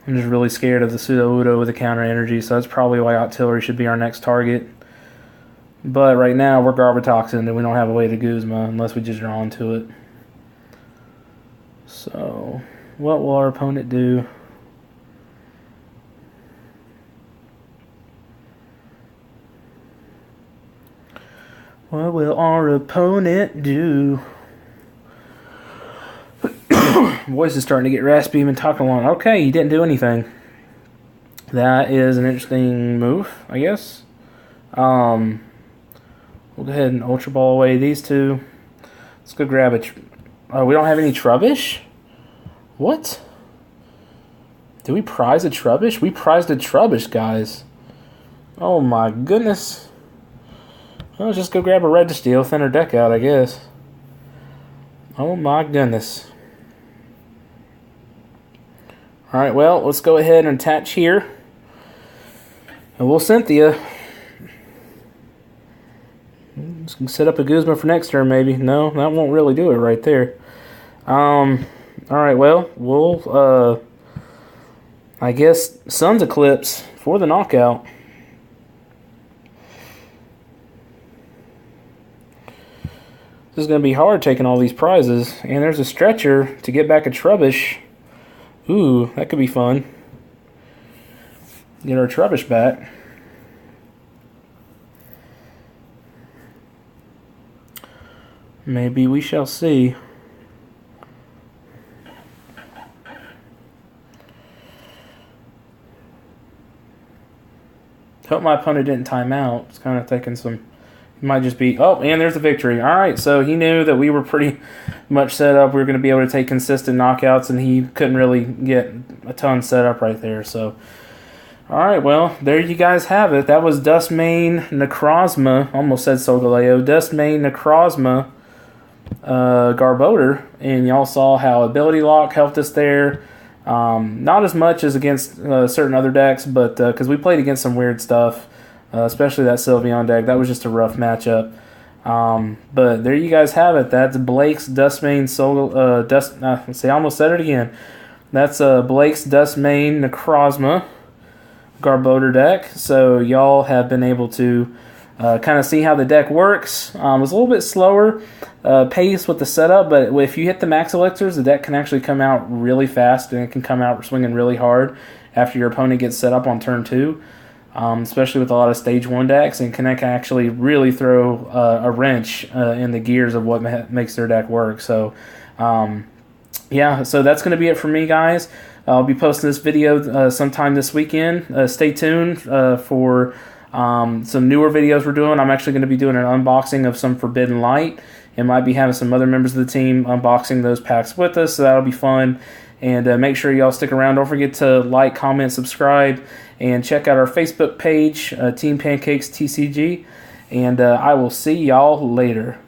Speaker 1: I'm just really scared of the Pseudo-Udo with the counter energy, so that's probably why Octillery should be our next target. But right now, we're Garbotoxin, and we don't have a way to Guzma unless we just draw into it. So, what will our opponent do? What will our opponent do? Voice is starting to get raspy. Been talking along. Okay, he didn't do anything. That is an interesting move, I guess. We'll go ahead and Ultra Ball away these two. Let's go grab a... Oh, we don't have any Trubbish? What? Did we prize a Trubbish? We prized a Trubbish, guys. Oh my goodness. Well, let's just go grab a Registeel, thin our deck out, I guess. Oh my goodness. Alright, well, let's go ahead and attach here. And we'll Cynthia. Let's set up a Guzma for next turn, maybe. No, that won't really do it right there. Alright, well, we'll, I guess, Sun's Eclipse for the knockout. This is going to be hard taking all these prizes. And there's a stretcher to get back a Trubbish. Ooh, that could be fun. Get our Trubbish back. Maybe we shall see. Hope my opponent didn't time out. It's kind of taking some... It might just be... Oh, and there's the victory. Alright, so he knew that we were pretty much set up. We were going to be able to take consistent knockouts, and he couldn't really get a ton set up right there. So, alright, well, there you guys have it. That was Duskmane Necrozma. Almost said Solgaleo. Duskmane Necrozma Garbodor. And y'all saw how Ability Lock helped us there. Not as much as against certain other decks, but because we played against some weird stuff. Especially that Sylveon deck. That was just a rough matchup. But there you guys have it. That's Blake's Duskmane I almost said it again. That's Blake's Duskmane Necrozma Garbodor deck. So y'all have been able to kind of see how the deck works. It was a little bit slower pace with the setup, but if you hit the max elixirs, the deck can actually come out really fast, and it can come out swinging really hard after your opponent gets set up on turn 2. Especially with a lot of Stage 1 decks, and can actually really throw a wrench in the gears of what makes their deck work. So, yeah, so that's going to be it for me, guys. I'll be posting this video sometime this weekend. Stay tuned for some newer videos we're doing. I'm actually going to be doing an unboxing of some Forbidden Light, and might be having some other members of the team unboxing those packs with us, so that'll be fun. And make sure y'all stick around. Don't forget to like, comment, subscribe, and check out our Facebook page, Team Pancakes TCG. And I will see y'all later.